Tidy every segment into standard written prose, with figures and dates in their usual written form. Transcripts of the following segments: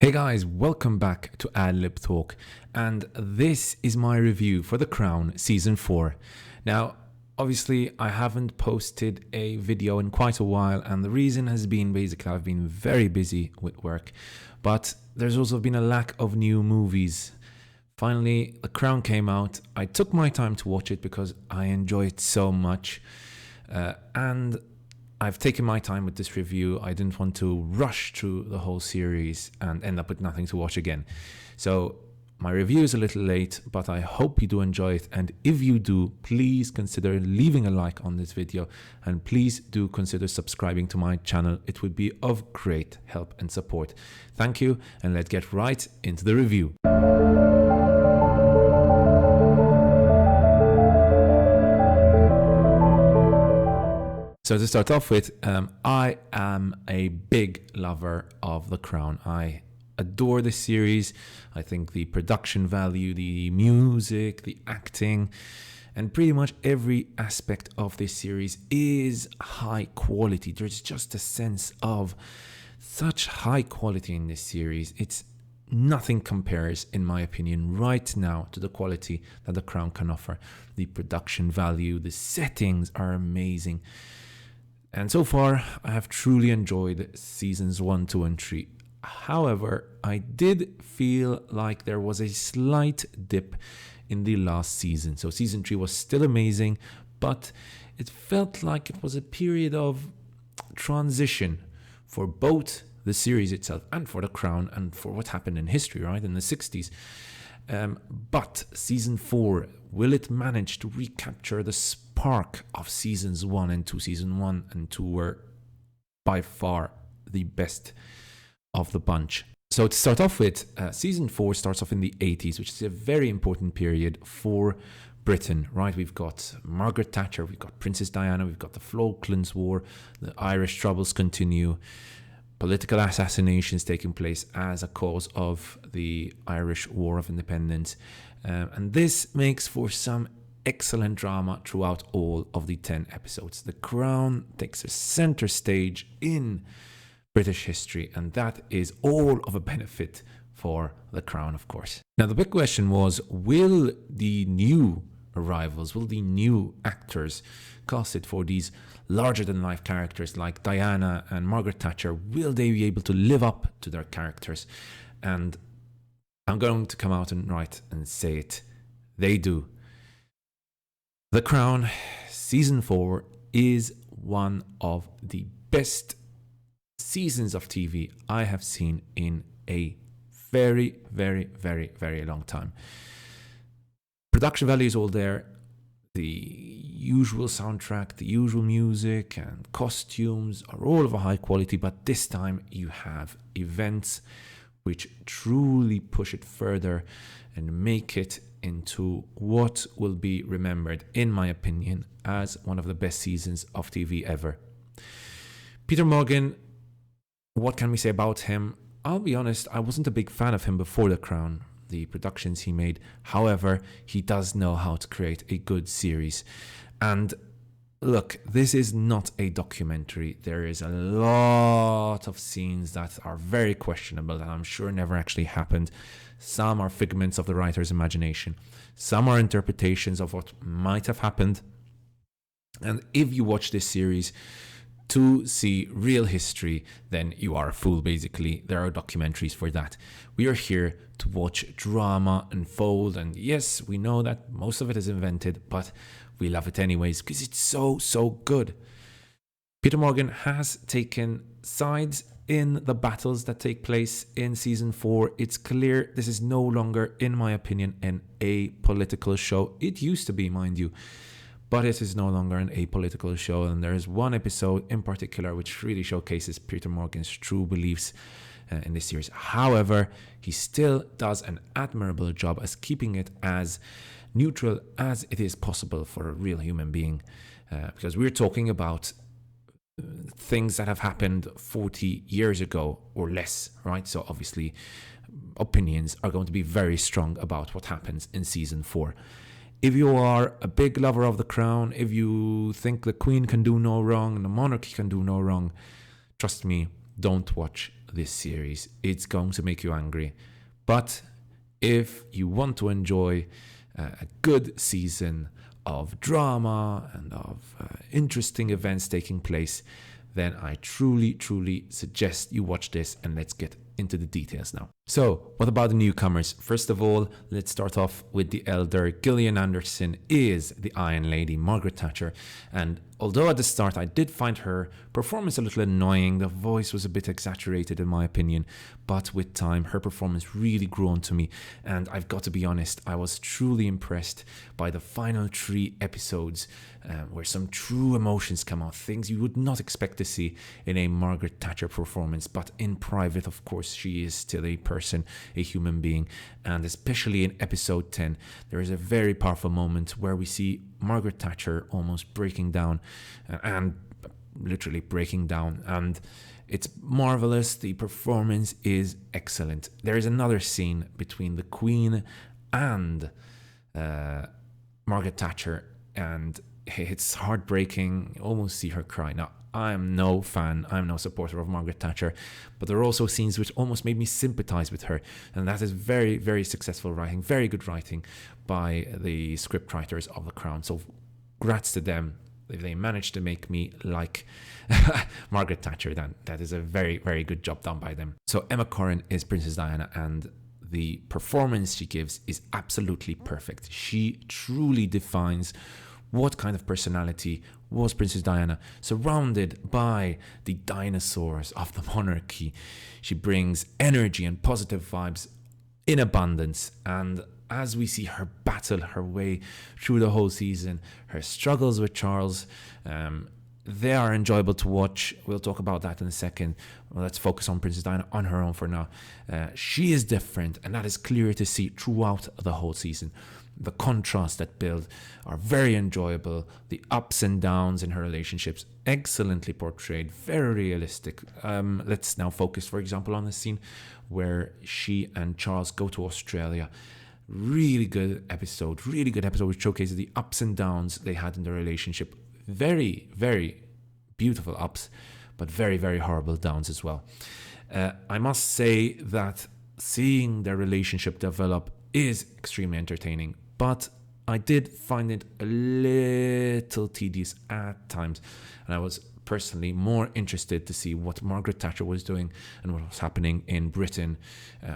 Hey guys, welcome back to Adlib Talk, and this is my review for The Crown Season 4. Now, obviously, I haven't posted a video in quite a while, and the reason has been basically I've been very busy with work, but there's also been a lack of new movies. Finally, The Crown came out. I took my time to watch it because I enjoy it so much, and I've taken my time with this review. I didn't want to rush through the whole series and end up with nothing to watch again. So my review is a little late, but I hope you do enjoy it. And if you do, please consider leaving a like on this video. And please do consider subscribing to my channel. It would be of great help and support. Thank you, and let's get right into the review. So to start off with, I am a big lover of The Crown. I adore this series. I think the production value, the music, the acting, and pretty much every aspect of this series is high quality. There's just a sense of such high quality in this series. It's nothing compares, in my opinion, right now to the quality that The Crown can offer. The production value, the settings are amazing. And so far, I have truly enjoyed seasons 1, 2, and 3. However, I did feel like there was a slight dip in the last season. So season 3 was still amazing, but it felt like it was a period of transition for both the series itself and for The Crown and for what happened in history, right, in the 60s. But season 4, will it manage to recapture the spark of seasons 1 and 2? Season 1 and 2 were by far the best of the bunch. So to start off with, season 4 starts off in the 80s, which is a very important period for Britain, right? We've got Margaret Thatcher, we've got Princess Diana, we've got the Falklands War, the Irish troubles continue, political assassinations taking place as a cause of the Irish War of Independence. And this makes for some excellent drama throughout all of the 10 episodes. The Crown takes a center stage in British history, and that is all of a benefit for The Crown, of course. Now, the big question was, will the new arrivals, will the new actors casted for these larger-than-life characters like Diana and Margaret Thatcher, will they be able to live up to their characters? And I'm going to come out and right and say it. They do. The Crown Season 4 is one of the best seasons of TV I have seen in a very, very, very, very long time. Production value is all there. The usual soundtrack, the usual music and costumes are all of a high quality, but this time you have events which truly push it further and make it into what will be remembered, in my opinion, as one of the best seasons of TV ever. Peter Morgan, what can we say about him? I'll be honest, I wasn't a big fan of him before The Crown, the productions he made. However, he does know how to create a good series. And look, this is not a documentary. There is a lot of scenes that are very questionable that I'm sure never actually happened. Some are figments of the writer's imagination. Some are interpretations of what might have happened. And if you watch this series to see real history, then you are a fool, basically. There are documentaries for that. We are here to watch drama unfold, and yes, we know that most of it is invented, but we love it anyways because it's so good. Peter Morgan has taken sides in the battles that take place in season 4. It's clear this is no longer, in my opinion, an apolitical show. It used to be, mind you, but it is no longer an apolitical show, and there is one episode in particular which really showcases Peter Morgan's true beliefs in this series. However, he still does an admirable job as keeping it as neutral as it is possible for a real human being, because we're talking about things that have happened 40 years ago or less, right? So obviously opinions are going to be very strong about what happens in season 4. If you are a big lover of The Crown, if you think the Queen can do no wrong and the monarchy can do no wrong, trust me, don't watch this series. It's going to make you angry. But if you want to enjoy a good season of drama and of interesting events taking place, then I truly suggest you watch this, and let's get into the details now. So, what about the newcomers? First of all, let's start off with the elder. Gillian Anderson is the Iron Lady, Margaret Thatcher, and although at the start I did find her performance a little annoying, the voice was a bit exaggerated in my opinion, but with time her performance really grew on to me, and I've got to be honest, I was truly impressed by the final 3 episodes where some true emotions come out, things you would not expect to see in a Margaret Thatcher performance, but in private, of course, she is still a person, a human being, and especially in episode 10, there is a very powerful moment where we see Margaret Thatcher almost breaking down, and literally breaking down, and it's marvelous. The performance is excellent. There is another scene between the Queen and Margaret Thatcher, and it's heartbreaking. You almost see her cry. Now, I'm no fan, I'm no supporter of Margaret Thatcher, but there are also scenes which almost made me sympathize with her, and that is very successful writing, very good writing by the scriptwriters of The Crown. So grats to them. If they managed to make me like Margaret Thatcher, then that is a very good job done by them. So Emma Corrin is Princess Diana, and the performance she gives is absolutely perfect. She truly defines what kind of personality was Princess Diana. Surrounded by the dinosaurs of the monarchy, she brings energy and positive vibes in abundance, and as we see her battle her way through the whole season, her struggles with Charles, they are enjoyable to watch. We'll talk about that in a second. Well, let's focus on Princess Diana on her own for now. She is different, and that is clear to see throughout the whole season. The contrasts that build are very enjoyable. The ups and downs in her relationships, excellently portrayed, very realistic. Let's now focus, for example, on the scene where she and Charles go to Australia. Really good episode which showcases the ups and downs they had in their relationship. Very beautiful ups, but very horrible downs as well. I must say that seeing their relationship develop is extremely entertaining, but I did find it a little tedious at times, and I was personally more interested to see what Margaret Thatcher was doing and what was happening in Britain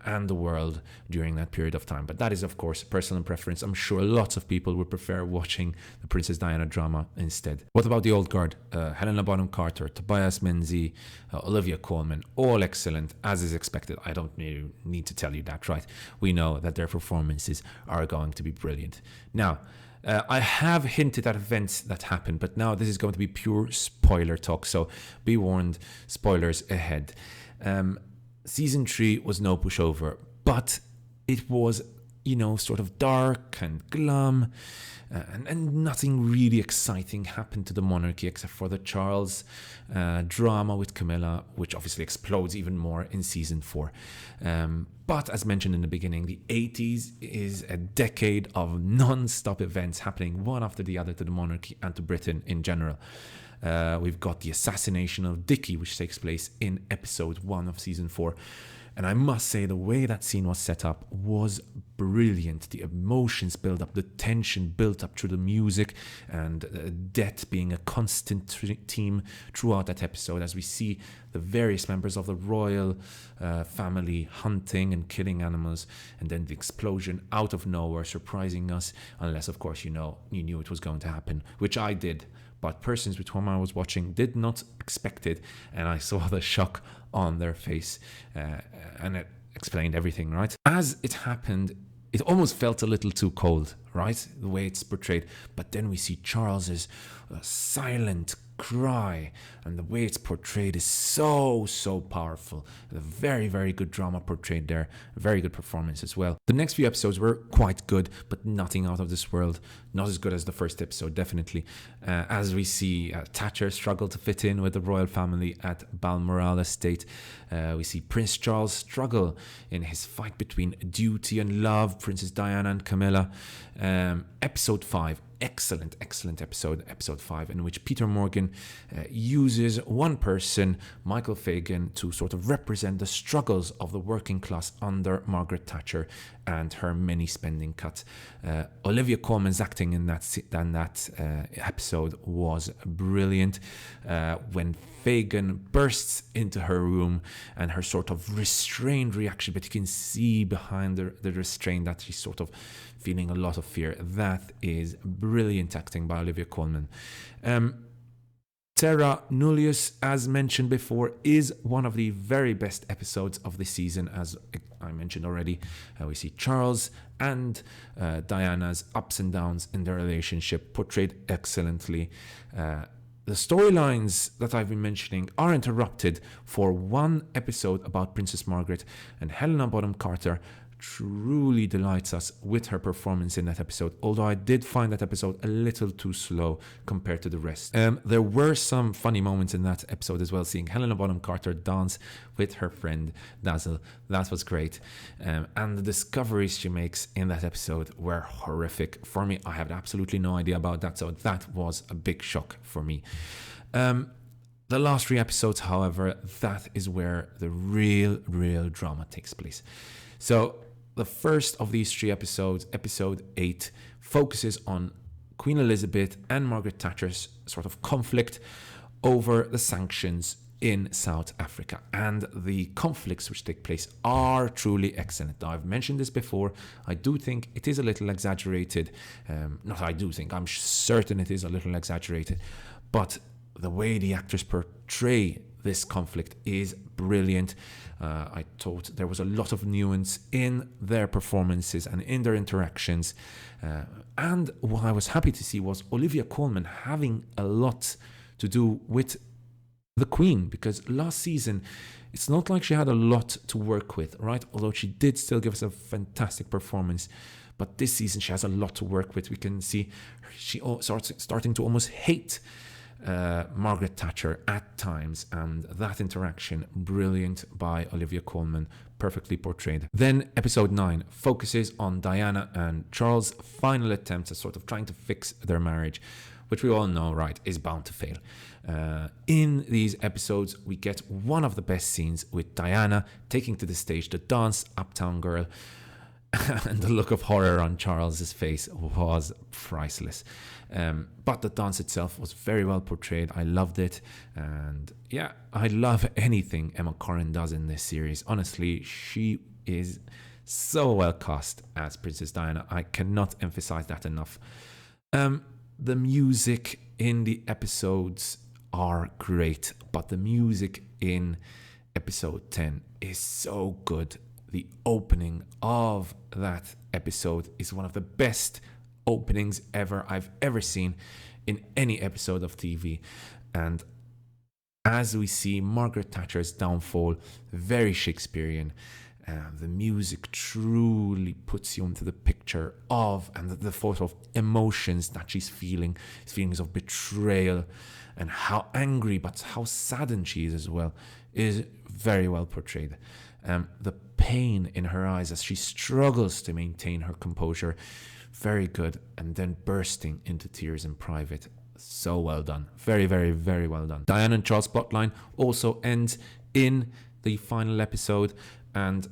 and the world during that period of time. But that is, of course, personal preference. I'm sure lots of people would prefer watching the Princess Diana drama instead. What about the old guard? Helena Bonham Carter, Tobias Menzies, Olivia Colman, all excellent, as is expected. I don't need to tell you that, right? We know that their performances are going to be brilliant. Now, I have hinted at events that happen, but now this is going to be pure spoiler talk, so be warned, spoilers ahead. Season 3 was no pushover, but it was, sort of dark and glum, and nothing really exciting happened to the monarchy except for the Charles drama with Camilla, which obviously explodes even more in season 4. But as mentioned in the beginning, the 80s is a decade of non-stop events happening one after the other to the monarchy and to Britain in general. We've got the assassination of Dickie, which takes place in episode 1 of season 4. And I must say, the way that scene was set up was brilliant. The emotions built up, the tension built up through the music, and death being a constant theme throughout that episode, as we see the various members of the royal family hunting and killing animals, and then the explosion out of nowhere surprising us, unless, of course, you knew it was going to happen, which I did. But persons with whom I was watching did not expect it, and I saw the shock on their face, and it explained everything, right? As it happened, it almost felt a little too cold, right? The way it's portrayed. But then we see Charles's silent cry, and the way it's portrayed is so powerful. A very good drama portrayed there, very good performance as well. The next few episodes were quite good, but nothing out of this world. Not as good as the first episode, definitely. As we see Thatcher struggle to fit in with the royal family at Balmoral Estate. We see Prince Charles struggle in his fight between duty and love, Princess Diana and Camilla. Episode 5 excellent episode 5, in which Peter Morgan uses one person, Michael Fagan, to sort of represent the struggles of the working class under Margaret Thatcher and her many spending cuts. Olivia Colman's acting in that episode was brilliant. When Fagan bursts into her room and her sort of restrained reaction, but you can see behind the restraint that she's sort of feeling a lot of fear. That is brilliant acting by Olivia Colman. Terra Nullius, as mentioned before, is one of the very best episodes of the season. As I mentioned already, we see Charles and Diana's ups and downs in their relationship portrayed excellently. The storylines that I've been mentioning are interrupted for one episode about Princess Margaret, and Helena Bonham Carter truly delights us with her performance in that episode, although I did find that episode a little too slow compared to the rest. There were some funny moments in that episode as well, seeing Helena Bonham Carter dance with her friend Dazzle. That was great. And the discoveries she makes in that episode were horrific. For me, I had absolutely no idea about that, so that was a big shock for me. The last 3 episodes, however, that is where the real drama takes place. So the first of these 3 episodes, episode 8, focuses on Queen Elizabeth and Margaret Thatcher's sort of conflict over the sanctions in South Africa. And the conflicts which take place are truly excellent. Now, I've mentioned this before. I do think it is a little exaggerated. I'm certain it is a little exaggerated. But the way the actors portray this conflict is brilliant. I thought there was a lot of nuance in their performances and in their interactions. And what I was happy to see was Olivia Colman having a lot to do with the Queen, because last season it's not like she had a lot to work with, right? Although she did still give us a fantastic performance. But this season she has a lot to work with. We can see she starting to almost hate Margaret Thatcher at times, and that interaction, brilliant by Olivia Colman, perfectly portrayed. Then episode 9 focuses on Diana and Charles' final attempts at sort of trying to fix their marriage, which we all know, right, is bound to fail. In these episodes, we get one of the best scenes with Diana taking to the stage the dance Uptown Girl, and the look of horror on Charles's face was priceless. But the dance itself was very well portrayed. I loved it. And yeah, I love anything Emma Corrin does in this series. Honestly, she is so well cast as Princess Diana. I cannot emphasize that enough. The music in the episodes are great, but the music in episode 10 is so good. The opening of that episode is one of the best openings I've ever seen in any episode of TV. And as we see Margaret Thatcher's downfall, very Shakespearean, the music truly puts you into the picture of and the sort of emotions that she's feeling, feelings of betrayal and how angry but how saddened she is as well, is very well portrayed. The pain in her eyes as she struggles to maintain her composure, very good, and then bursting into tears in private. So well done. Very, very, very well done. Diana and Charles' plotline also ends in the final episode, and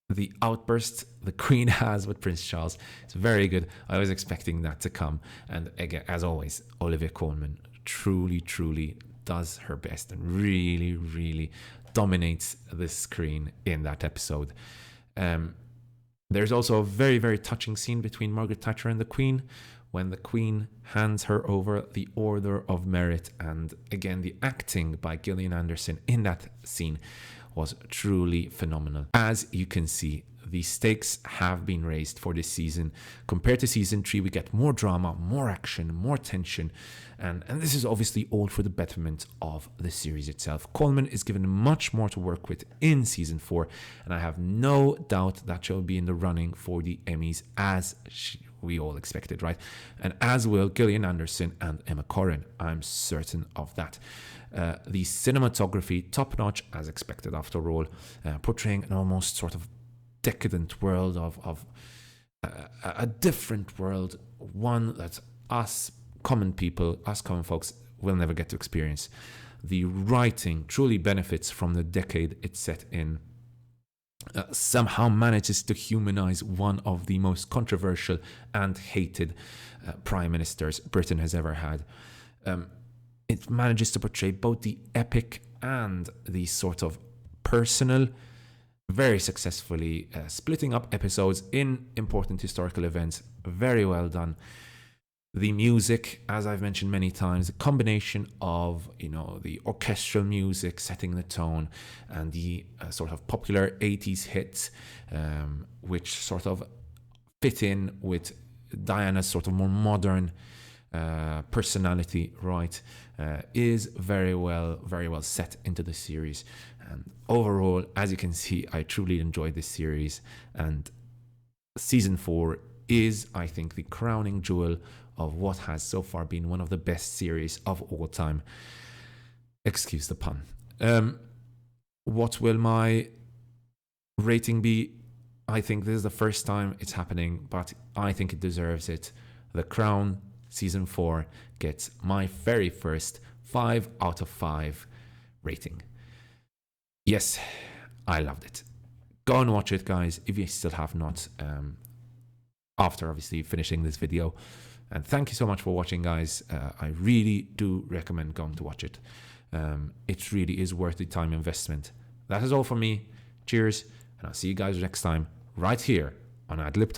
the outburst the Queen has with Prince Charles is very good. I was expecting that to come. And again, as always, Olivia Colman truly does her best and really dominates the screen in that episode. There's also a very, very touching scene between Margaret Thatcher and the Queen, when the Queen hands her over the Order of Merit. And again, the acting by Gillian Anderson in that scene was truly phenomenal. As you can see, the stakes have been raised for this season. Compared to season 3, we get more drama, more action, more tension, and this is obviously all for the betterment of the series itself. Coleman is given much more to work with in season 4, and I have no doubt that she'll be in the running for the Emmys, as we all expected, right? And as will Gillian Anderson and Emma Corrin. I'm certain of that. The cinematography, top-notch, as expected after all, portraying an almost sort of decadent world of a different world, one that us common people, us common folks, will never get to experience. The writing truly benefits from the decade it's set in. Somehow manages to humanize one of the most controversial and hated prime ministers Britain has ever had. It manages to portray both the epic and the sort of personal very successfully, splitting up episodes in important historical events. Very well done. The music, as I've mentioned many times, a combination of, the orchestral music setting the tone and the sort of popular 80s hits, which sort of fit in with Diana's sort of more modern personality, right, is very well set into the series. And overall, as you can see, I truly enjoyed this series, and season 4 is, I think, the crowning jewel of what has so far been one of the best series of all time. Excuse the pun. What will my rating be? I think this is the first time it's happening, but I think it deserves it. The Crown season 4 gets my very first 5 out of 5 rating. Yes, I loved it. Go and watch it, guys, if you still have not, after obviously finishing this video. And thank you so much for watching, guys. I really do recommend going to watch it. It really is worth the time investment. That is all from me. Cheers, and I'll see you guys next time right here on Adlib.